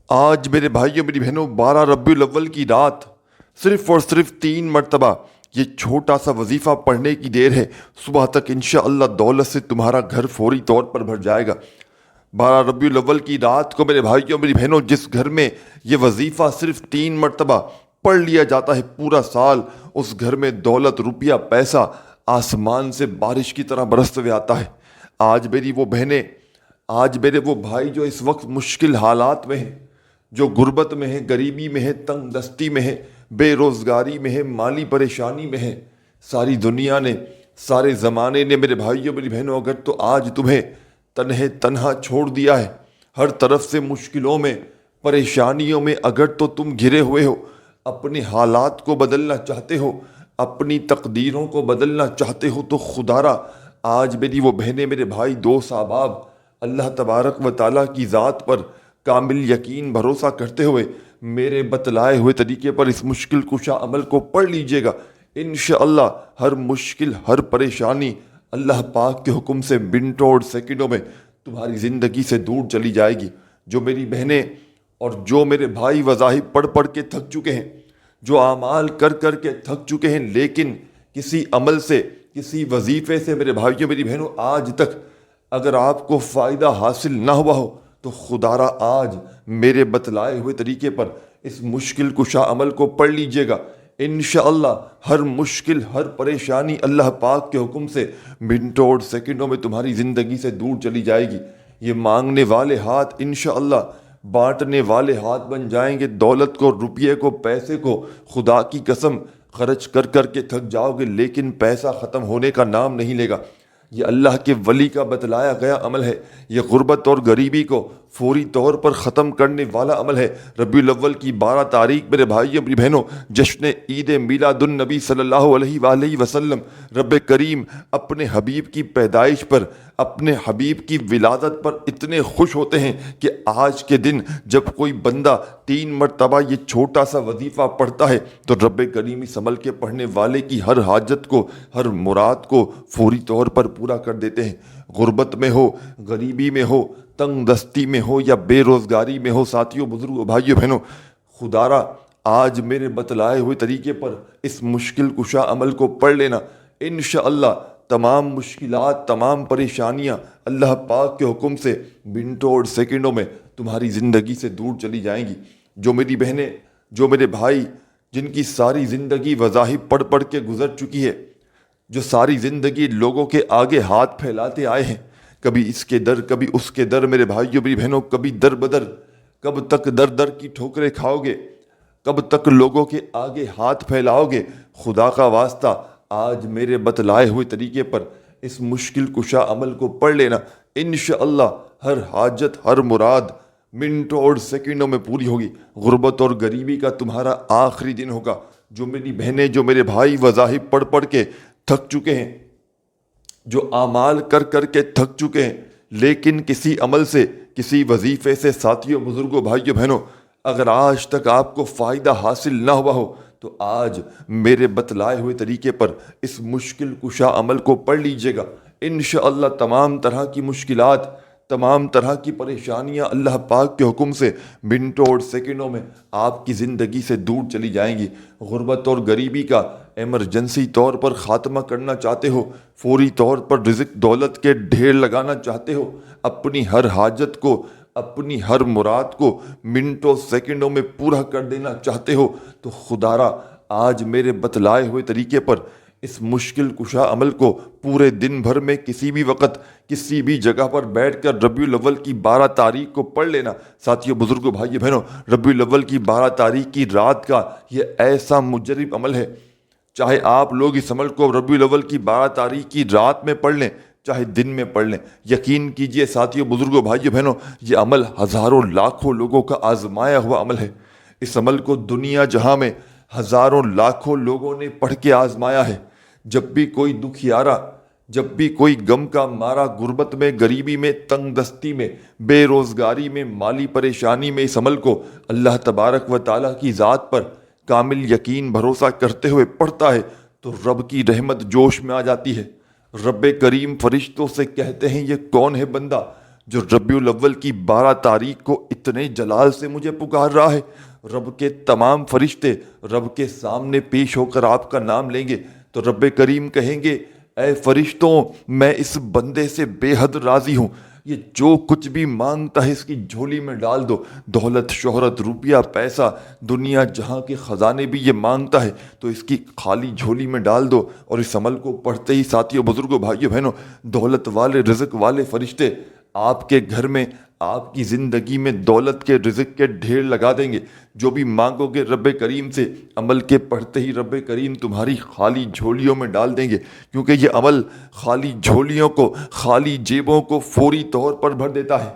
آج میرے بھائیوں میری بہنوں 12 ربیع الاول کی رات صرف اور صرف 3 مرتبہ یہ چھوٹا سا وظیفہ پڑھنے کی دیر ہے۔ صبح تک انشاءاللہ دولت سے تمہارا گھر فوری طور پر بھر جائے گا۔ 12 ربیع الاول کی رات کو میرے بھائیوں میری بہنوں جس گھر میں یہ وظیفہ صرف 3 مرتبہ پڑھ لیا جاتا ہے پورا سال، اس گھر میں دولت، روپیہ، پیسہ آسمان سے بارش کی طرح برستے ہوئے آتا ہے۔ آج میری وہ بہنیں، آج میرے وہ بھائی جو اس وقت مشکل حالات میں ہیں، جو غربت میں ہیں، غریبی میں ہیں، تنگ دستی میں ہیں، بے روزگاری میں ہیں، مالی پریشانی میں ہیں، ساری دنیا نے، سارے زمانے نے میرے بھائیوں میری بہنوں اگر تو آج تمہیں تنہا چھوڑ دیا ہے، ہر طرف سے مشکلوں میں، پریشانیوں میں اگر تو تم گھرے ہوئے ہو، اپنے حالات کو بدلنا چاہتے ہو، اپنی تقدیروں کو بدلنا چاہتے ہو، تو خدا را آج میری وہ بہنیں، میرے بھائی، دوست، احباب، اللہ تبارک و تعالیٰ کی ذات پر کامل یقین بھروسہ کرتے ہوئے میرے بتلائے ہوئے طریقے پر اس مشکل کشا عمل کو پڑھ لیجئے گا۔ انشاءاللہ ہر مشکل، ہر پریشانی اللہ پاک کے حکم سے منٹوں اور سیکنڈوں میں تمہاری زندگی سے دور چلی جائے گی۔ جو میری بہنیں اور جو میرے بھائی وظائف پڑھ کے تھک چکے ہیں، جو اعمال کر کے تھک چکے ہیں، لیکن کسی عمل سے، کسی وظیفے سے میرے بھائیوں میری بہنوں آج تک اگر آپ کو فائدہ حاصل نہ ہوا ہو، تو خدا را آج میرے بتلائے ہوئے طریقے پر اس مشکل کشا عمل کو پڑھ لیجئے گا۔ انشاءاللہ ہر مشکل، ہر پریشانی اللہ پاک کے حکم سے منٹوں اور سیکنڈوں میں تمہاری زندگی سے دور چلی جائے گی۔ یہ مانگنے والے ہاتھ انشاءاللہ بانٹنے والے ہاتھ بن جائیں گے۔ دولت کو، روپیے کو، پیسے کو خدا کی قسم خرچ کر کے تھک جاؤ گے، لیکن پیسہ ختم ہونے کا نام نہیں لے گا۔ یہ اللہ کے ولی کا بتلایا گیا عمل ہے۔ یہ غربت اور غریبی کو فوری طور پر ختم کرنے والا عمل ہے۔ ربیع الاول کی 12 تاریخ میرے بھائیوں میری بہنوں جشن عید میلاد النبی صلی اللہ علیہ وآلہ وسلم، رب کریم اپنے حبیب کی پیدائش پر، اپنے حبیب کی ولادت پر اتنے خوش ہوتے ہیں کہ آج کے دن جب کوئی بندہ 3 مرتبہ یہ چھوٹا سا وظیفہ پڑھتا ہے تو رب کریم اس عمل کے پڑھنے والے کی ہر حاجت کو، ہر مراد کو فوری طور پر پورا کر دیتے ہیں۔ غربت میں ہو، غریبی میں ہو، تنگ دستی میں ہو یا بے روزگاری میں ہو، ساتھیوں، بزرگوں، بھائیوں، بہنوں، خدا را آج میرے بتلائے ہوئے طریقے پر اس مشکل کشا عمل کو پڑھ لینا۔ انشاءاللہ تمام مشکلات، تمام پریشانیاں اللہ پاک کے حکم سے منٹوں اور سیکنڈوں میں تمہاری زندگی سے دور چلی جائیں گی۔ جو میری بہنیں، جو میرے بھائی، جن کی ساری زندگی وظائف پڑھ کے گزر چکی ہے، جو ساری زندگی لوگوں کے آگے ہاتھ پھیلاتے آئے ہیں، کبھی اس کے در، کبھی اس کے در، میرے بھائیوں میری بہنوں، کبھی در بدر، کب تک در کی ٹھوکریں کھاؤ گے، کب تک لوگوں کے آگے ہاتھ پھیلاؤ گے؟ خدا کا واسطہ آج میرے بتلائے ہوئے طریقے پر اس مشکل کشا عمل کو پڑھ لینا۔ انشاءاللہ ہر حاجت، ہر مراد منٹوں اور سیکنڈوں میں پوری ہوگی۔ غربت اور غریبی کا تمہارا آخری دن ہوگا۔ جو میری بہنیں، جو میرے بھائی وظائف پڑھ کے تھک چکے ہیں، جو اعمال کر کے تھک چکے ہیں، لیکن کسی عمل سے، کسی وظیفے سے، ساتھیوں، بزرگوں، بھائیوں، بہنوں، اگر آج تک آپ کو فائدہ حاصل نہ ہوا ہو تو آج میرے بتلائے ہوئے طریقے پر اس مشکل کشا عمل کو پڑھ لیجئے گا۔ انشاءاللہ تمام طرح کی مشکلات، تمام طرح کی پریشانیاں اللہ پاک کے حکم سے منٹوں اور سیکنڈوں میں آپ کی زندگی سے دور چلی جائیں گی۔ غربت اور غریبی کا ایمرجنسی طور پر خاتمہ کرنا چاہتے ہو، فوری طور پر رزق دولت کے ڈھیر لگانا چاہتے ہو، اپنی ہر حاجت کو، اپنی ہر مراد کو منٹوں سیکنڈوں میں پورا کر دینا چاہتے ہو، تو خدا را آج میرے بتلائے ہوئے طریقے پر اس مشکل کشا عمل کو پورے دن بھر میں کسی بھی وقت، کسی بھی جگہ پر بیٹھ کر ربیع الاول کی 12 تاریخ کو پڑھ لینا۔ ساتھیوں، بزرگوں، بھائیوں، بہنوں، ربیع الاول کی 12 تاریخ کی رات کا یہ ایسا مجرب عمل ہے، چاہے آپ لوگ اس عمل کو ربیع الاول کی 12 تاریخ کی رات میں پڑھ لیں، چاہے دن میں پڑھ لیں، یقین کیجئے ساتھیوں، بزرگوں، بھائیوں، بہنوں، یہ عمل ہزاروں لاکھوں لوگوں کا آزمایا ہوا عمل ہے۔ اس عمل کو دنیا جہاں میں ہزاروں لاکھوں لوگوں نے پڑھ کے آزمایا ہے۔ جب بھی کوئی دکھیارا، جب بھی کوئی غم کا مارا غربت میں، غریبی میں، تنگ دستی میں، بے روزگاری میں، مالی پریشانی میں اس عمل کو اللہ تبارک و تعالیٰ کی ذات پر کامل یقین بھروسہ کرتے ہوئے پڑھتا ہے تو رب کی رحمت جوش میں آ جاتی ہے۔ رب کریم فرشتوں سے کہتے ہیں، یہ کون ہے بندہ جو ربیع الاول کی 12 تاریخ کو اتنے جلال سے مجھے پکار رہا ہے۔ رب کے تمام فرشتے رب کے سامنے پیش ہو کر آپ کا نام لیں گے تو رب کریم کہیں گے اے فرشتوں میں اس بندے سے بے حد راضی ہوں، یہ جو کچھ بھی مانگتا ہے اس کی جھولی میں ڈال دو، دولت، شہرت، روپیہ، پیسہ، دنیا جہاں کے خزانے بھی یہ مانگتا ہے تو اس کی خالی جھولی میں ڈال دو۔ اور اس عمل کو پڑھتے ہی ساتھیوں، بزرگوں، بھائیوں، بہنوں، دولت والے، رزق والے فرشتے آپ کے گھر میں، آپ کی زندگی میں دولت کے، رزق کے ڈھیر لگا دیں گے۔ جو بھی مانگو گے رب کریم سے، عمل کے پڑھتے ہی رب کریم تمہاری خالی جھولیوں میں ڈال دیں گے، کیونکہ یہ عمل خالی جھولیوں کو، خالی جیبوں کو فوری طور پر بھر دیتا ہے۔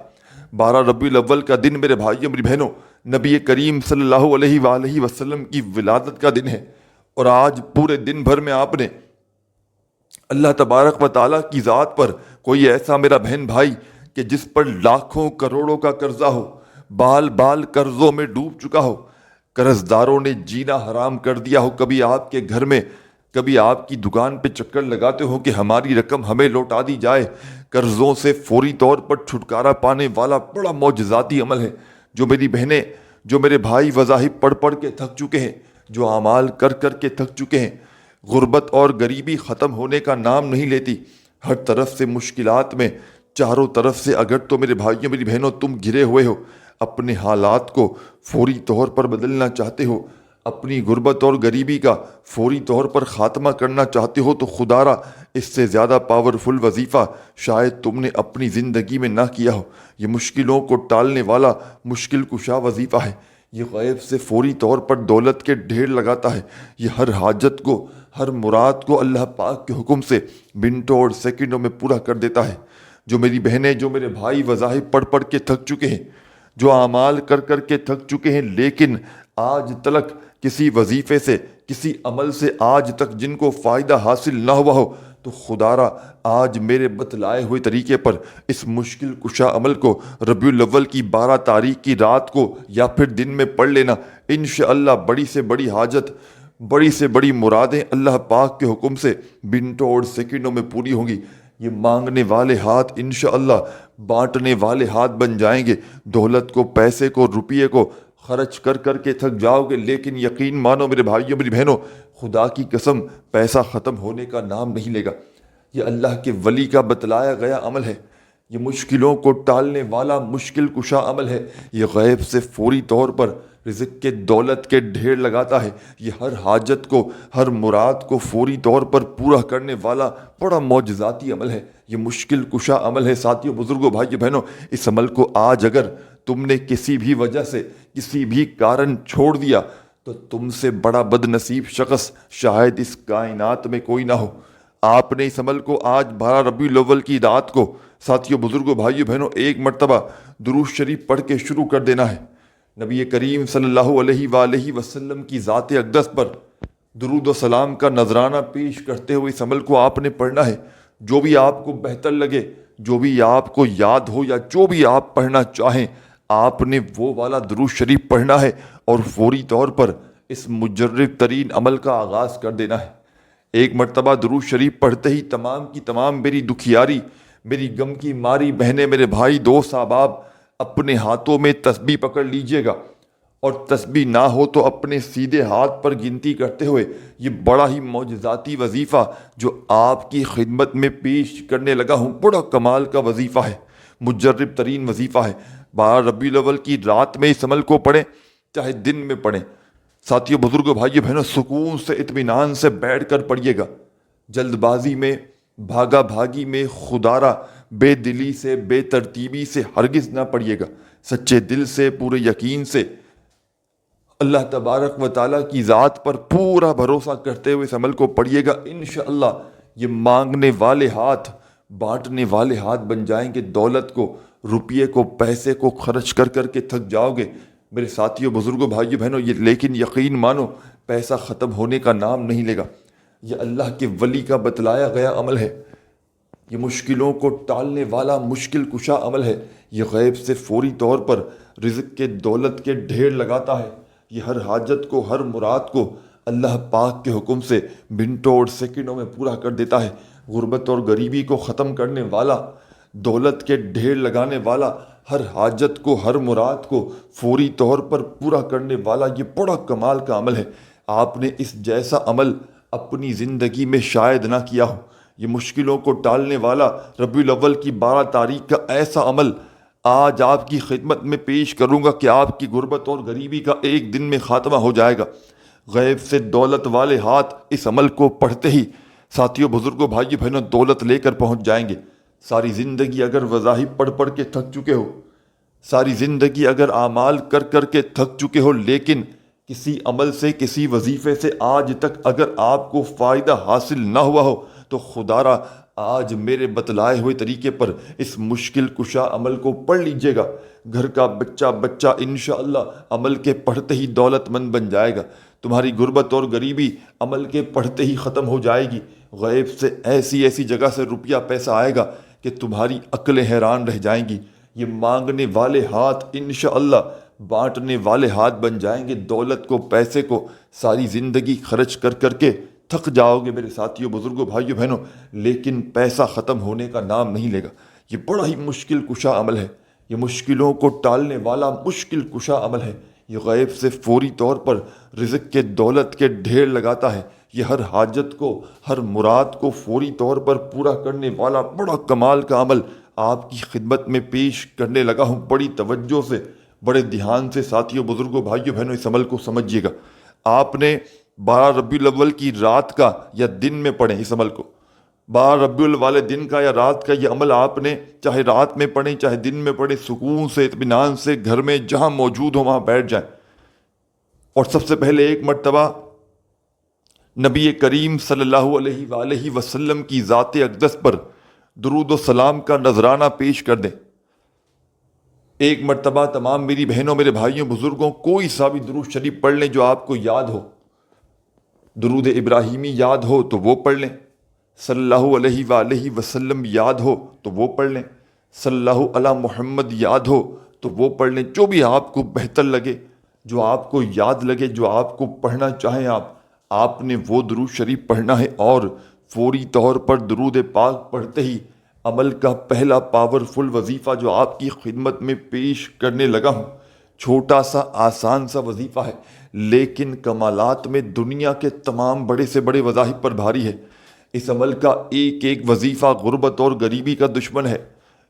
12 ربیع الاول کا دن میرے بھائیوں، میری بہنوں، نبی کریم صلی اللہ علیہ وآلہ وسلم کی ولادت کا دن ہے، اور آج پورے دن بھر میں آپ نے اللہ تبارک و تعالیٰ کی ذات پر کوئی ایسا میرا بہن بھائی کہ جس پر لاکھوں کروڑوں کا قرضہ ہو، بال بال قرضوں میں ڈوب چکا ہو، قرض داروں نے جینا حرام کر دیا ہو، کبھی آپ کے گھر میں، کبھی آپ کی دکان پہ چکر لگاتے ہو کہ ہماری رقم ہمیں لوٹا دی جائے، قرضوں سے فوری طور پر چھٹکارا پانے والا بڑا معجزاتی عمل ہے، جو میری بہنیں، جو میرے بھائی وظائف پڑھ پڑھ کے تھک چکے ہیں، جو اعمال کر کر کے تھک چکے ہیں۔ غربت اور غریبی ختم ہونے کا نام نہیں لیتی، ہر طرف سے مشکلات میں، چاروں طرف سے، اگر تو میرے بھائیوں، میری بہنوں، تم گھرے ہوئے ہو، اپنے حالات کو فوری طور پر بدلنا چاہتے ہو، اپنی غربت اور غریبی کا فوری طور پر خاتمہ کرنا چاہتے ہو، تو خدا را اس سے زیادہ پاورفل وظیفہ شاید تم نے اپنی زندگی میں نہ کیا ہو۔ یہ مشکلوں کو ٹالنے والا مشکل کشا وظیفہ ہے، یہ غیب سے فوری طور پر دولت کے ڈھیر لگاتا ہے، یہ ہر حاجت کو، ہر مراد کو اللہ پاک کے حکم سے منٹوں اور سیکنڈوں میں پورا کر دیتا ہے۔ جو میری بہنیں، جو میرے بھائی وظائف پڑھ پڑھ کے تھک چکے ہیں، جو اعمال کر کر کے تھک چکے ہیں، لیکن آج تلک کسی وظیفے سے، کسی عمل سے آج تک جن کو فائدہ حاصل نہ ہوا ہو، تو خدا را آج میرے بتلائے ہوئے طریقے پر اس مشکل کشا عمل کو ربیع الاول کی 12 تاریخ کی رات کو یا پھر دن میں پڑھ لینا، انشاءاللہ بڑی سے بڑی حاجت، بڑی سے بڑی مرادیں اللہ پاک کے حکم سے منٹوں اور سیکنڈوں میں پوری ہوں گی۔ یہ مانگنے والے ہاتھ انشاءاللہ بانٹنے والے ہاتھ بن جائیں گے۔ دولت کو، پیسے کو، روپیے کو خرچ کر کر کے تھک جاؤ گے، لیکن یقین مانو میرے بھائیوں، میری بہنوں، خدا کی قسم پیسہ ختم ہونے کا نام نہیں لے گا۔ یہ اللہ کے ولی کا بتلایا گیا عمل ہے، یہ مشکلوں کو ٹالنے والا مشکل کشا عمل ہے، یہ غیب سے فوری طور پر رزق کے، دولت کے ڈھیر لگاتا ہے، یہ ہر حاجت کو، ہر مراد کو فوری طور پر پورا کرنے والا بڑا معجزاتی عمل ہے، یہ مشکل کشا عمل ہے۔ ساتھیوں، بزرگوں، بھائیوں، بہنوں، اس عمل کو آج اگر تم نے کسی بھی وجہ سے، کسی بھی کارن چھوڑ دیا تو تم سے بڑا بد نصیب شخص شاید اس کائنات میں کوئی نہ ہو۔ آپ نے اس عمل کو آج 12 ربیع الاول کی رات کو، ساتھیوں، بزرگوں، بھائیوں، بہنوں، ایک مرتبہ درود شریف پڑھ کے شروع کر دینا ہے۔ نبی کریم صلی اللہ علیہ وآلہ وسلم کی ذات اقدس پر درود و سلام کا نذرانہ پیش کرتے ہوئے اس عمل کو آپ نے پڑھنا ہے۔ جو بھی آپ کو بہتر لگے، جو بھی آپ کو یاد ہو، یا جو بھی آپ پڑھنا چاہیں، آپ نے وہ والا درود شریف پڑھنا ہے اور فوری طور پر اس مجرب ترین عمل کا آغاز کر دینا ہے۔ ایک مرتبہ درود شریف پڑھتے ہی تمام کی تمام میری دکھیاری، میری غم کی ماری بہنیں، میرے بھائی، دوست، احباب، اپنے ہاتھوں میں تسبیح پکڑ لیجئے گا، اور تسبیح نہ ہو تو اپنے سیدھے ہاتھ پر گنتی کرتے ہوئے یہ بڑا ہی معجزاتی وظیفہ جو آپ کی خدمت میں پیش کرنے لگا ہوں، بڑا کمال کا وظیفہ ہے، مجرب ترین وظیفہ ہے۔ 12 ربیع الاول کی رات میں اس عمل کو پڑھیں، چاہے دن میں پڑھیں۔ ساتھیوں، بزرگوں، بھائیوں، بہنوں، سکون سے، اطمینان سے بیٹھ کر پڑھیے گا، جلد بازی میں، بھاگا بھاگی میں، خدارہ بے دلی سے، بے ترتیبی سے ہرگز نہ پڑھیے گا، سچے دل سے، پورے یقین سے، اللہ تبارک و تعالیٰ کی ذات پر پورا بھروسہ کرتے ہوئے اس عمل کو پڑھیے گا۔ انشاءاللہ یہ مانگنے والے ہاتھ بانٹنے والے ہاتھ بن جائیں گے۔ دولت کو، روپیے کو، پیسے کو خرچ کر کر کے تھک جاؤ گے میرے ساتھیوں، بزرگوں، بھائیوں، بہنوں، لیکن یقین مانو پیسہ ختم ہونے کا نام نہیں لے گا۔ یہ اللہ کے ولی کا بتلایا گیا عمل ہے، یہ مشکلوں کو ٹالنے والا مشکل کشا عمل ہے، یہ غیب سے فوری طور پر رزق کے، دولت کے ڈھیر لگاتا ہے، یہ ہر حاجت کو، ہر مراد کو اللہ پاک کے حکم سے منٹوں اور سیکنڈوں میں پورا کر دیتا ہے۔ غربت اور غریبی کو ختم کرنے والا، دولت کے ڈھیر لگانے والا، ہر حاجت کو، ہر مراد کو فوری طور پر پورا کرنے والا، یہ بڑا کمال کا عمل ہے۔ آپ نے اس جیسا عمل اپنی زندگی میں شاید نہ کیا ہو۔ یہ مشکلوں کو ٹالنے والا، ربیع الاول کی 12 تاریخ کا ایسا عمل آج آپ کی خدمت میں پیش کروں گا کہ آپ کی غربت اور غریبی کا ایک دن میں خاتمہ ہو جائے گا۔ غیب سے دولت والے ہاتھ اس عمل کو پڑھتے ہی ساتھیوں، بزرگوں، بھائیوں، بہنوں، دولت لے کر پہنچ جائیں گے۔ ساری زندگی اگر وظائف پڑھ پڑھ کے تھک چکے ہو، ساری زندگی اگر اعمال کر کر کے تھک چکے ہو، لیکن کسی عمل سے، کسی وظیفے سے آج تک اگر آپ کو فائدہ حاصل نہ ہوا ہو، تو خدا را آج میرے بتلائے ہوئے طریقے پر اس مشکل کشا عمل کو پڑھ لیجئے گا۔ گھر کا بچہ انشاءاللہ عمل کے پڑھتے ہی دولت مند بن جائے گا۔ تمہاری غربت اور غریبی عمل کے پڑھتے ہی ختم ہو جائے گی۔ غیب سے ایسی ایسی جگہ سے روپیہ پیسہ آئے گا کہ تمہاری عقلیں حیران رہ جائیں گی۔ یہ مانگنے والے ہاتھ انشاءاللہ بانٹنے والے ہاتھ بن جائیں گے۔ دولت کو، پیسے کو ساری زندگی خرچ کر کر کے تھک جاؤ گے میرے ساتھیوں، بزرگوں، بھائیوں، بہنوں، لیکن پیسہ ختم ہونے کا نام نہیں لے گا۔ یہ بڑا ہی مشکل کشا عمل ہے۔ یہ مشکلوں کو ٹالنے والا مشکل کشا عمل ہے۔ یہ غیب سے فوری طور پر رزق کے، دولت کے ڈھیر لگاتا ہے۔ یہ ہر حاجت کو، ہر مراد کو فوری طور پر پورا کرنے والا بڑا کمال کا عمل آپ کی خدمت میں پیش کرنے لگا ہوں۔ بڑی توجہ سے، بڑے دھیان سے ساتھیوں، بزرگوں، بھائیوں، بہنوں، اس عمل کو سمجھیے گا۔ آپ نے 12 ربیع الاول کی رات کا یا دن میں پڑھیں اس عمل کو۔ 12 ربیع الاول والے دن کا یا رات کا یہ عمل آپ نے چاہے رات میں پڑھیں، چاہے دن میں پڑھیں، سکون سے، اطمینان سے گھر میں جہاں موجود ہو وہاں بیٹھ جائیں، اور سب سے پہلے ایک مرتبہ نبی کریم صلی اللہ علیہ وآلہ وسلم کی ذات اقدس پر درود و سلام کا نذرانہ پیش کر دیں۔ ایک مرتبہ تمام میری بہنوں، میرے بھائیوں، بزرگوں، کوئی سا بھی درود شریف پڑھ لیں جو آپ کو یاد ہو۔ درود ابراہیمی یاد ہو تو وہ پڑھ لیں، صلی اللہ علیہ وآلہ وسلم یاد ہو تو وہ پڑھ لیں، صلی اللہ علی محمد یاد ہو تو وہ پڑھ لیں۔ جو بھی آپ کو بہتر لگے، جو آپ کو یاد لگے، جو آپ کو پڑھنا چاہیں آپ نے وہ درود شریف پڑھنا ہے۔ اور فوری طور پر درود پاک پڑھتے ہی عمل کا پہلا پاورفل وظیفہ جو آپ کی خدمت میں پیش کرنے لگا ہوں، چھوٹا سا آسان سا وظیفہ ہے، لیکن کمالات میں دنیا کے تمام بڑے سے بڑے وظائف پر بھاری ہے۔ اس عمل کا ایک ایک وظیفہ غربت اور غریبی کا دشمن ہے۔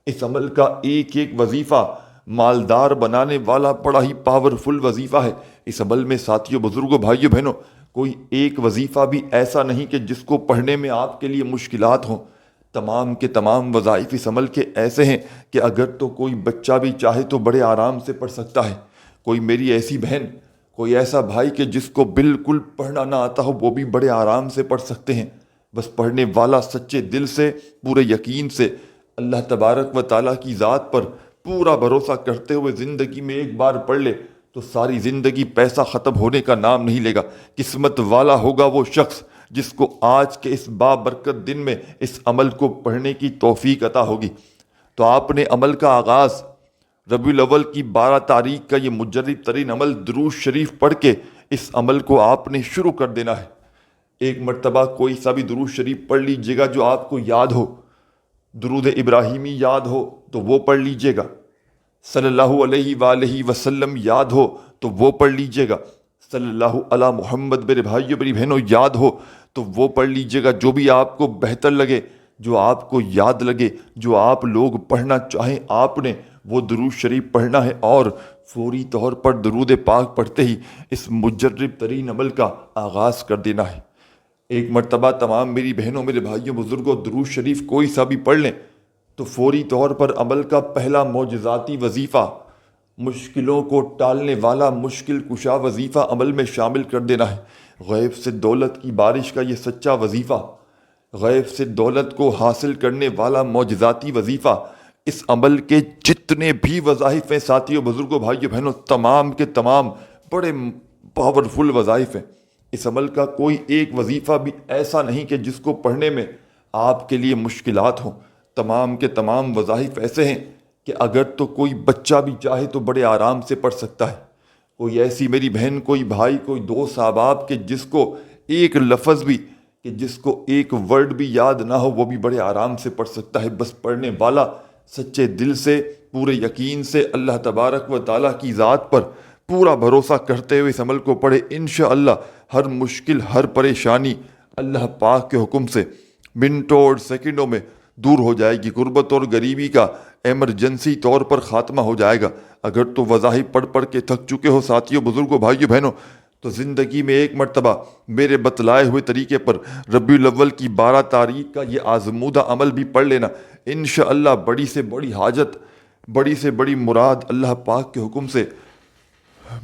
اس عمل کا ایک ایک وظیفہ مالدار بنانے والا بڑا ہی پاورفل وظیفہ ہے۔ اس عمل میں ساتھیوں، بزرگوں، بھائیوں، بہنوں، کوئی ایک وظیفہ بھی ایسا نہیں کہ جس کو پڑھنے میں آپ کے لیے مشکلات ہوں۔ تمام کے تمام وظائف اس عمل کے ایسے ہیں کہ اگر تو کوئی بچہ بھی چاہے تو بڑے آرام سے پڑھ سکتا ہے۔ کوئی میری ایسی بہن، کوئی ایسا بھائی کہ جس کو بالکل پڑھنا نہ آتا ہو، وہ بھی بڑے آرام سے پڑھ سکتے ہیں۔ بس پڑھنے والا سچے دل سے، پورے یقین سے، اللہ تبارک و تعالیٰ کی ذات پر پورا بھروسہ کرتے ہوئے زندگی میں ایک بار پڑھ لے تو ساری زندگی پیسہ ختم ہونے کا نام نہیں لے گا۔ قسمت والا ہوگا وہ شخص جس کو آج کے اس بابرکت دن میں اس عمل کو پڑھنے کی توفیق عطا ہوگی۔ تو آپ نے عمل کا آغاز ربیع الاول کی 12 تاریخ کا یہ مجرب ترین عمل درود شریف پڑھ کے اس عمل کو آپ نے شروع کر دینا ہے۔ ایک مرتبہ کوئی سا بھی درود شریف پڑھ لیجیے گا جو آپ کو یاد ہو۔ درود ابراہیمی یاد ہو تو وہ پڑھ لیجیے گا، صلی اللہ علیہ وآلہ وسلم یاد ہو تو وہ پڑھ لیجیے گا، صلی اللہ علی محمد میرے بھائیوں، میری بہنوں یاد ہو تو وہ پڑھ لیجیے گا۔ جو بھی آپ کو بہتر لگے، جو آپ کو یاد لگے، جو آپ لوگ پڑھنا چاہیں، آپ نے وہ درود شریف پڑھنا ہے، اور فوری طور پر درود پاک پڑھتے ہی اس مجرب ترین عمل کا آغاز کر دینا ہے۔ ایک مرتبہ تمام میری بہنوں، میرے بھائیوں، بزرگوں، درود شریف کوئی سا بھی پڑھ لیں تو فوری طور پر عمل کا پہلا معجزاتی وظیفہ، مشکلوں کو ٹالنے والا مشکل کشا وظیفہ عمل میں شامل کر دینا ہے۔ غیب سے دولت کی بارش کا یہ سچا وظیفہ، غیب سے دولت کو حاصل کرنے والا معجزاتی وظیفہ، اس عمل کے جتنے بھی وظائف ہیں ساتھیوں، بزرگوں، بھائیوں، بہنوں، تمام کے تمام بڑے پاورفل وظائف ہیں۔ اس عمل کا کوئی ایک وظیفہ بھی ایسا نہیں کہ جس کو پڑھنے میں آپ کے لیے مشکلات ہوں۔ تمام کے تمام وظائف ایسے ہیں کہ اگر تو کوئی بچہ بھی چاہے تو بڑے آرام سے پڑھ سکتا ہے۔ کوئی ایسی میری بہن، کوئی بھائی، کوئی دوست احباب کہ جس کو ایک لفظ بھی، کہ جس کو ایک ورڈ بھی یاد نہ ہو، وہ بھی بڑے آرام سے پڑھ سکتا ہے۔ بس پڑھنے والا سچے دل سے پورے یقین سے اللہ تبارک و تعالیٰ کی ذات پر پورا بھروسہ کرتے ہوئے اس عمل کو پڑھے، انشاءاللہ ہر مشکل، ہر پریشانی اللہ پاک کے حکم سے منٹوں اور سیکنڈوں میں دور ہو جائے گی۔ غربت اور غریبی کا ایمرجنسی طور پر خاتمہ ہو جائے گا۔ اگر تو وظائف پڑھ پڑھ کے تھک چکے ہو ساتھیوں، بزرگوں، بھائیوں، بہنوں، تو زندگی میں ایک مرتبہ میرے بتلائے ہوئے طریقے پر ربیع الاول کی 12 تاریخ کا یہ آزمودہ عمل بھی پڑھ لینا، انشاءاللہ بڑی سے بڑی حاجت، بڑی سے بڑی مراد اللہ پاک کے حکم سے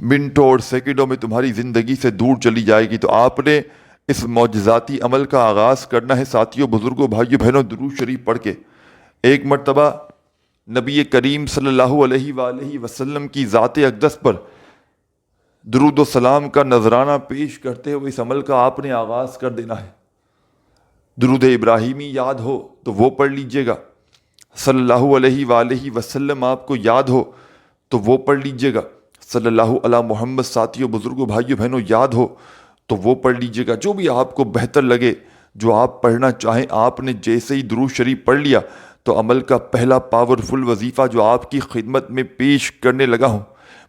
منٹوں اور سیکنڈوں میں تمہاری زندگی سے دور چلی جائے گی۔ تو آپ نے اس معجزاتی عمل کا آغاز کرنا ہے ساتھیوں، بزرگوں، بھائیوں، بہنوں، درود شریف پڑھ کے۔ ایک مرتبہ نبی کریم صلی اللہ علیہ وآلہ وسلم کی ذات اقدس پر درود و سلام کا نذرانہ پیش کرتے ہوئے اس عمل کا آپ نے آغاز کر دینا ہے۔ درود ابراہیمی یاد ہو تو وہ پڑھ لیجئے گا، صلی اللہ علیہ وآلہ وسلم آپ کو یاد ہو تو وہ پڑھ لیجئے گا، صلی اللہ علی محمد ساتھیوں، بزرگوں، بھائیوں، بہنوں یاد ہو تو وہ پڑھ لیجئے گا، جو بھی آپ کو بہتر لگے، جو آپ پڑھنا چاہیں۔ آپ نے جیسے ہی درود شریف پڑھ لیا تو عمل کا پہلا پاورفل وظیفہ جو آپ کی خدمت میں پیش کرنے لگا ہوں،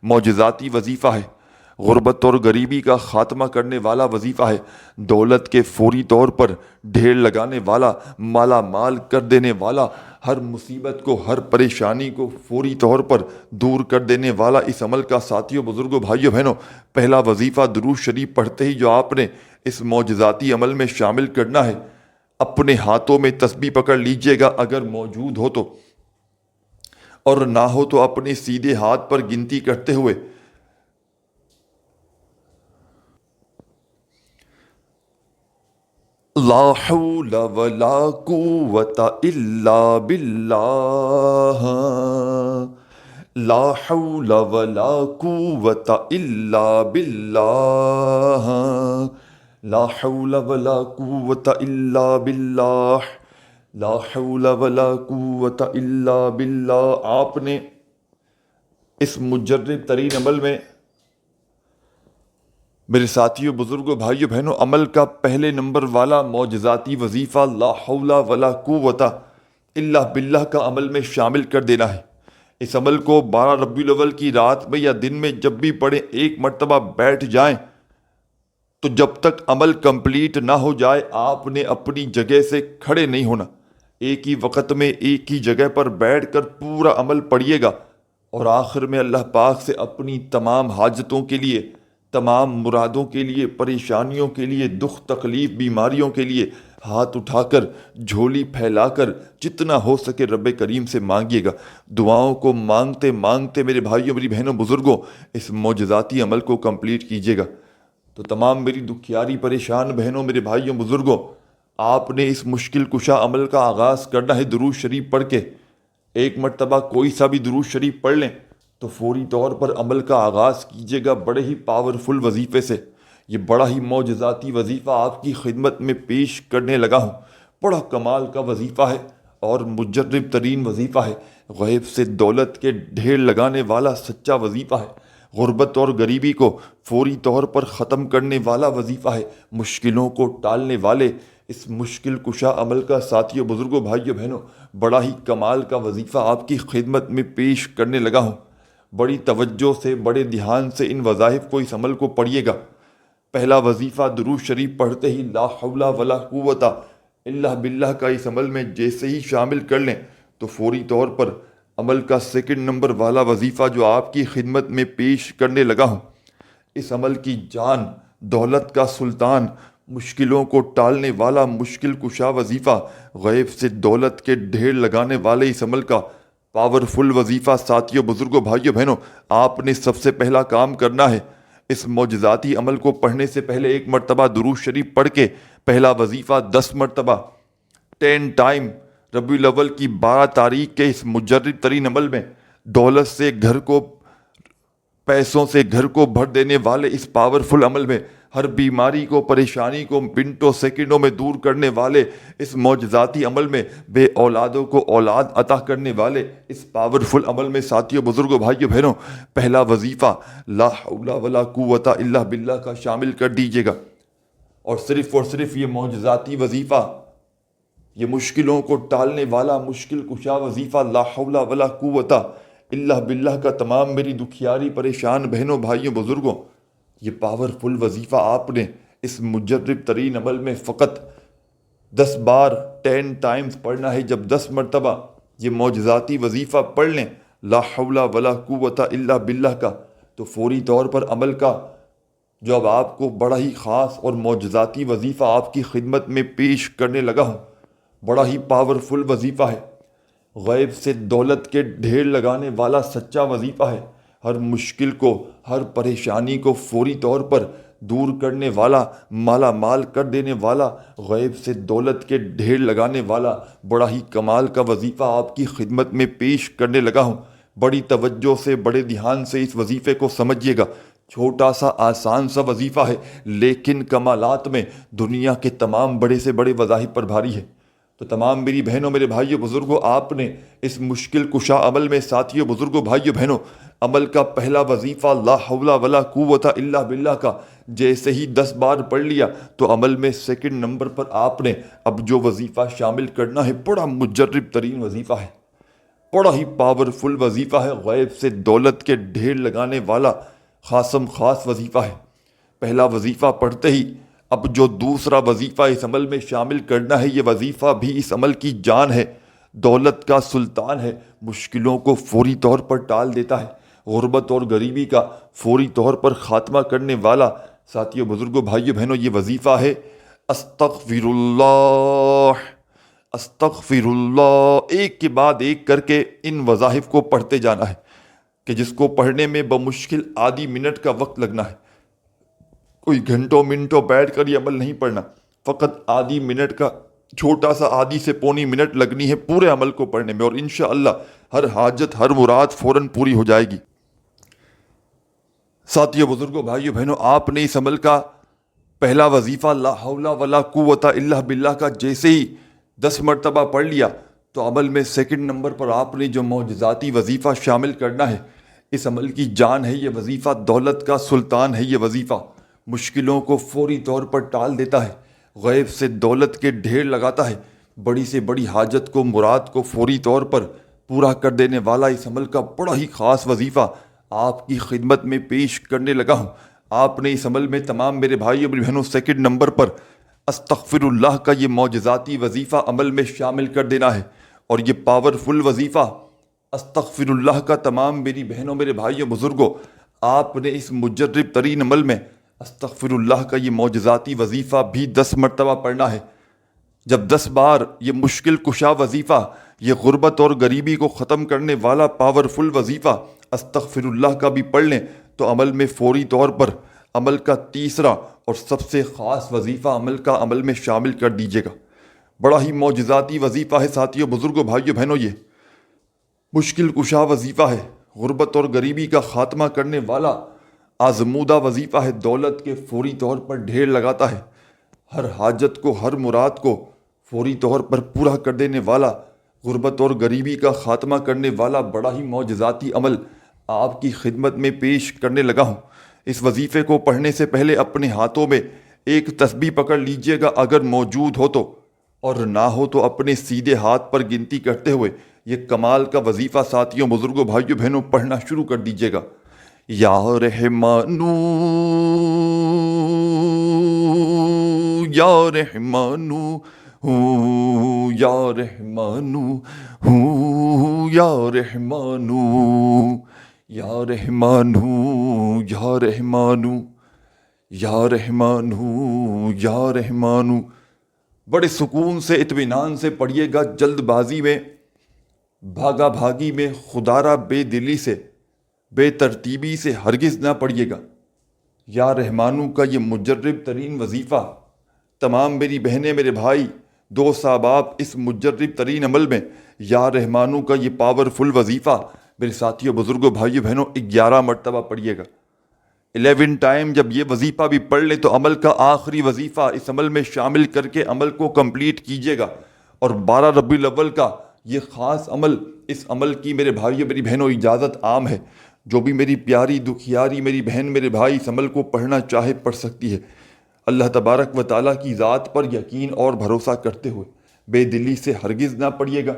معجزاتی وظیفہ ہے، غربت اور غریبی کا خاتمہ کرنے والا وظیفہ ہے، دولت کے فوری طور پر ڈھیر لگانے والا، مالا مال کر دینے والا، ہر مصیبت کو، ہر پریشانی کو فوری طور پر دور کر دینے والا اس عمل کا ساتھیوں، بزرگوں، بھائیوں، بہنوں پہلا وظیفہ درود شریف پڑھتے ہی جو آپ نے اس معجزاتی عمل میں شامل کرنا ہے، اپنے ہاتھوں میں تسبیح پکڑ لیجئے گا اگر موجود ہو تو، اور نہ ہو تو اپنے سیدھے ہاتھ پر گنتی کرتے ہوئے لا حول ولا قوة الا باللہ، لا حول ولا قوة الا باللہ، لا حول ولا قوة الا باللہ، لا حول ولا قوة الا باللہ۔ آپ نے اس مجرب ترین عمل میں میرے ساتھیوں، بزرگوں، بھائیوں، بہنوں عمل کا پہلے نمبر والا معجزاتی وظیفہ لا حول ولا قوت الا باللہ کا عمل میں شامل کر دینا ہے۔ اس عمل کو 12 ربیع الاول کی رات میں یا دن میں جب بھی پڑھیں، ایک مرتبہ بیٹھ جائیں تو جب تک عمل کمپلیٹ نہ ہو جائے آپ نے اپنی جگہ سے کھڑے نہیں ہونا، ایک ہی وقت میں ایک ہی جگہ پر بیٹھ کر پورا عمل پڑھیے گا، اور آخر میں اللہ پاک سے اپنی تمام حاجتوں کے لیے، تمام مرادوں کے لیے، پریشانیوں کے لیے، دکھ تکلیف بیماریوں کے لیے ہاتھ اٹھا کر، جھولی پھیلا کر جتنا ہو سکے رب کریم سے مانگیے گا۔ دعاؤں کو مانگتے مانگتے میرے بھائیوں، میری بہنوں، بزرگوں اس معجزاتی عمل کو کمپلیٹ کیجیے گا۔ تو تمام میری دکھیاری پریشان بہنوں، میرے بھائیوں، بزرگوں، آپ نے اس مشکل کشا عمل کا آغاز کرنا ہے درود شریف پڑھ کے۔ ایک مرتبہ کوئی سا بھی درود شریف پڑھ لیں تو فوری طور پر عمل کا آغاز کیجیے گا بڑے ہی پاورفل وظیفے سے۔ یہ بڑا ہی معجزاتی وظیفہ آپ کی خدمت میں پیش کرنے لگا ہوں، بڑا کمال کا وظیفہ ہے اور مجرب ترین وظیفہ ہے، غیب سے دولت کے ڈھیر لگانے والا سچا وظیفہ ہے، غربت اور غریبی کو فوری طور پر ختم کرنے والا وظیفہ ہے، مشکلوں کو ٹالنے والے اس مشکل کشا عمل کا ساتھیوں، بزرگوں، بھائیوں، بہنوں بڑا ہی کمال کا وظیفہ آپ کی خدمت میں پیش کرنے لگا ہوں۔ بڑی توجہ سے، بڑے دھیان سے ان وظائف کو، اس عمل کو پڑھیے گا۔ پہلا وظیفہ درود شریف پڑھتے ہی لا حول ولا قوت الا باللہ کا اس عمل میں جیسے ہی شامل کر لیں تو فوری طور پر عمل کا سیکنڈ نمبر والا وظیفہ جو آپ کی خدمت میں پیش کرنے لگا ہوں، اس عمل کی جان، دولت کا سلطان، مشکلوں کو ٹالنے والا مشکل کشا وظیفہ، غیب سے دولت کے ڈھیر لگانے والے اس عمل کا پاورفل وظیفہ ساتھیوں، بزرگوں، بھائیوں، بہنوں آپ نے سب سے پہلا کام کرنا ہے، اس معجزاتی عمل کو پڑھنے سے پہلے ایک مرتبہ درود شریف پڑھ کے پہلا وظیفہ 10 مرتبہ 10 ٹائم ربیع الاول کی 12 تاریخ کے اس مجرب ترین عمل میں دولت سے گھر کو، پیسوں سے گھر کو بھر دینے والے اس پاورفل عمل میں، ہر بیماری کو، پریشانی کو منٹوں سیکنڈوں میں دور کرنے والے اس معجزاتی عمل میں، بے اولادوں کو اولاد عطا کرنے والے اس پاورفل عمل میں ساتھیوں، بزرگوں، بھائیوں، بہنوں پہلا وظیفہ لا حول ولا قوت الا باللہ کا شامل کر دیجیے گا، اور صرف یہ معجزاتی وظیفہ یہ مشکلوں کو ٹالنے والا مشکل کشا وظیفہ لا حول ولا قوت الا باللہ کا تمام میری دکھیاری پریشان بہنوں بھائیوں بزرگوں، یہ پاورفل وظیفہ آپ نے اس مجرب ترین عمل میں فقط 10 بار 10 ٹائمز پڑھنا ہے۔ جب 10 مرتبہ یہ معجزاتی وظیفہ پڑھ لیں لا حول ولا قوت الا باللہ کا، تو فوری طور پر عمل کا جو اب آپ کو بڑا ہی خاص اور معجزاتی وظیفہ آپ کی خدمت میں پیش کرنے لگا ہوں، بڑا ہی پاورفل وظیفہ ہے، غیب سے دولت کے ڈھیر لگانے والا سچا وظیفہ ہے، ہر مشکل کو، ہر پریشانی کو فوری طور پر دور کرنے والا، مالا مال کر دینے والا، غیب سے دولت کے ڈھیر لگانے والا بڑا ہی کمال کا وظیفہ آپ کی خدمت میں پیش کرنے لگا ہوں۔ بڑی توجہ سے، بڑے دھیان سے اس وظیفے کو سمجھیے گا۔ چھوٹا سا آسان سا وظیفہ ہے، لیکن کمالات میں دنیا کے تمام بڑے سے بڑے وظائف پر بھاری ہے۔ تو تمام میری بہنوں، میرے بھائیوں بزرگوں، آپ نے اس مشکل کشا عمل میں ساتھیوں بزرگوں بھائیوں بہنوں، عمل کا پہلا وظیفہ لا حول ولا قوت الا باللہ کا جیسے ہی 10 بار پڑھ لیا، تو عمل میں سیکنڈ نمبر پر آپ نے اب جو وظیفہ شامل کرنا ہے بڑا مجرب ترین وظیفہ ہے، بڑا ہی پاورفل وظیفہ ہے، غیب سے دولت کے ڈھیر لگانے والا خاصم خاص وظیفہ ہے۔ پہلا وظیفہ پڑھتے ہی اب جو دوسرا وظیفہ اس عمل میں شامل کرنا ہے، یہ وظیفہ بھی اس عمل کی جان ہے، دولت کا سلطان ہے، مشکلوں کو فوری طور پر ٹال دیتا ہے، غربت اور غریبی کا فوری طور پر خاتمہ کرنے والا۔ ساتھیوں بزرگوں بھائیوں بہنوں، یہ وظیفہ ہے استغفر اللہ، استغفر اللہ۔ ایک کے بعد ایک کر کے ان وظائف کو پڑھتے جانا ہے کہ جس کو پڑھنے میں بمشکل آدھی منٹ کا وقت لگنا ہے۔ کوئی گھنٹوں منٹوں بیٹھ کر یہ عمل نہیں پڑھنا، فقط آدھی منٹ کا چھوٹا سا آدھی سے پونی منٹ لگنی ہے پورے عمل کو پڑھنے میں، اور انشاءاللہ ہر حاجت، ہر مراد فوراً پوری ہو جائے گی۔ ساتھیوں بزرگوں بھائیوں بہنوں، آپ نے اس عمل کا پہلا وظیفہ لا حول ولا قوت الا باللہ کا جیسے ہی 10 مرتبہ پڑھ لیا، تو عمل میں سیکنڈ نمبر پر آپ نے جو معجزاتی وظیفہ شامل کرنا ہے، اس عمل کی جان ہے یہ وظیفہ، دولت کا سلطان ہے یہ وظیفہ، مشکلوں کو فوری طور پر ٹال دیتا ہے، غیب سے دولت کے ڈھیر لگاتا ہے، بڑی سے بڑی حاجت کو، مراد کو فوری طور پر پورا کر دینے والا اس عمل کا بڑا ہی خاص وظیفہ آپ کی خدمت میں پیش کرنے لگا ہوں۔ آپ نے اس عمل میں تمام میرے بھائی اور بہنوں سیکنڈ نمبر پر استغفر اللہ کا یہ معجزاتی وظیفہ عمل میں شامل کر دینا ہے، اور یہ پاورفل وظیفہ استغفر اللہ کا تمام میری بہنوں، میرے بھائیوں بزرگوں، آپ نے اس مجرب ترین عمل میں استغفر اللہ کا یہ معجزاتی وظیفہ بھی 10 مرتبہ پڑھنا ہے۔ جب 10 بار یہ مشکل کشا وظیفہ، یہ غربت اور غریبی کو ختم کرنے والا پاورفل وظیفہ استغفر اللہ کا بھی پڑھ لیں، تو عمل میں فوری طور پر عمل کا تیسرا اور سب سے خاص وظیفہ عمل میں شامل کر دیجیے گا۔ بڑا ہی معجزاتی وظیفہ ہے ساتھیوں بزرگوں بھائیوں بہنوں، یہ مشکل کشا وظیفہ ہے، غربت اور غریبی کا خاتمہ کرنے والا آزمودہ وظیفہ ہے، دولت کے فوری طور پر ڈھیر لگاتا ہے، ہر حاجت کو، ہر مراد کو فوری طور پر پورا کر دینے والا، غربت اور غریبی کا خاتمہ کرنے والا بڑا ہی معجزاتی عمل آپ کی خدمت میں پیش کرنے لگا ہوں۔ اس وظیفے کو پڑھنے سے پہلے اپنے ہاتھوں میں ایک تسبیح پکڑ لیجئے گا، اگر موجود ہو تو، اور نہ ہو تو اپنے سیدھے ہاتھ پر گنتی کرتے ہوئے یہ کمال کا وظیفہ ساتھیوں بزرگوں بھائیوں بہنوں پڑھنا شروع کر دیجیے گا۔ یا رحمانو یا رحمانو یا رحمانو یا رحمانو یا رحمانو یا رحمانو یا رحمانو یا رحمانو۔ بڑے سکون سے، اطمینان سے پڑھیے گا، جلد بازی میں، بھاگا بھاگی میں، خدارہ بے دلی سے، بے ترتیبی سے ہرگز نہ پڑھیے گا۔ یا رحمانو کا یہ مجرب ترین وظیفہ، تمام میری بہنیں، میرے بھائی، دوست احباب، اس مجرب ترین عمل میں یا رحمانو کا یہ پاورفل وظیفہ میرے ساتھیوں بزرگوں بھائیوں بہنوں 11 مرتبہ پڑھیے گا۔ 11 ٹائم جب یہ وظیفہ بھی پڑھ لیں تو عمل کا آخری وظیفہ اس عمل میں شامل کر کے عمل کو کمپلیٹ کیجیے گا، اور 12 ربیع الاول کا یہ خاص عمل، اس عمل کی میرے بھائیوں میری بہنوں اجازت عام ہے، جو بھی میری پیاری دکھیاری میری بہن میرے بھائی اس عمل کو پڑھنا چاہے پڑھ سکتی ہے۔ اللہ تبارک و تعالیٰ کی ذات پر یقین اور بھروسہ کرتے ہوئے بے دلی سے ہرگز نہ پڑھیے گا،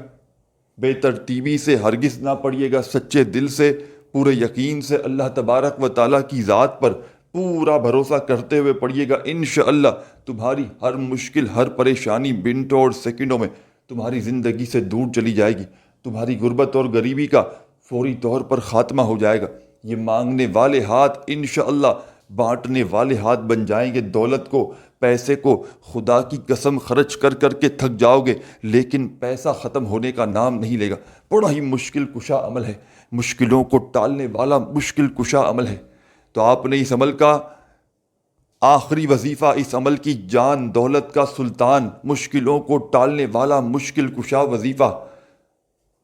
بے ترتیبی سے ہرگز نہ پڑھیے گا، سچے دل سے، پورے یقین سے، اللہ تبارک و تعالیٰ کی ذات پر پورا بھروسہ کرتے ہوئے پڑھیے گا۔ انشاءاللہ تمہاری ہر مشکل، ہر پریشانی منٹوں اور سیکنڈوں میں تمہاری زندگی سے دور چلی جائے گی۔ تمہاری غربت اور غریبی کا فوری طور پر خاتمہ ہو جائے گا۔ یہ مانگنے والے ہاتھ انشاءاللہ بانٹنے والے ہاتھ بن جائیں گے۔ دولت کو، پیسے کو خدا کی قسم خرچ کر کر کے تھک جاؤ گے، لیکن پیسہ ختم ہونے کا نام نہیں لے گا۔ بڑا ہی مشکل کشا عمل ہے، مشکلوں کو ٹالنے والا مشکل کشا عمل ہے۔ تو آپ نے اس عمل کا آخری وظیفہ، اس عمل کی جان دولت کا سلطان، مشکلوں کو ٹالنے والا مشکل کشا وظیفہ،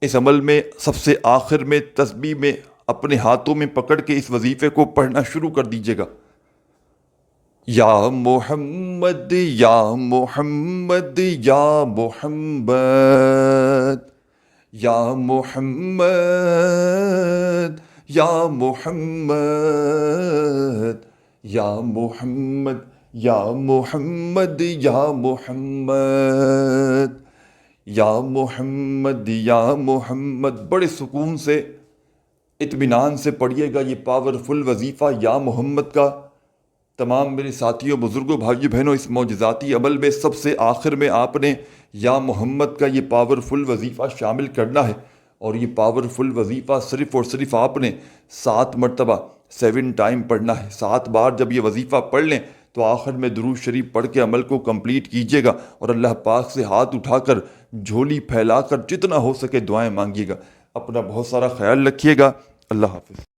اس عمل میں سب سے آخر میں تسبیح میں اپنے ہاتھوں میں پکڑ کے اس وظیفے کو پڑھنا شروع کر دیجیے گا۔ یا محمد یا محمد یا محمد یا محمد یا محمد یا محمد یا محمد یا محمد یا محمد یا محمد۔ بڑے سکون سے، اطمینان سے پڑھیے گا یہ پاورفل وظیفہ یا محمد کا۔ تمام میرے ساتھیوں، بزرگوں، بھائیوں بہنوں، اس معجزاتی عمل میں سب سے آخر میں آپ نے یا محمد کا یہ پاورفل وظیفہ شامل کرنا ہے، اور یہ پاورفل وظیفہ صرف اور صرف آپ نے 7 مرتبہ 7 ٹائم پڑھنا ہے۔ 7 بار جب یہ وظیفہ پڑھ لیں تو آخر میں درود شریف پڑھ کے عمل کو کمپلیٹ کیجیے گا، اور اللہ پاک سے ہاتھ اٹھا کر، جھولی پھیلا کر جتنا ہو سکے دعائیں مانگیے گا۔ اپنا بہت سارا خیال رکھیے گا۔ اللہ حافظ۔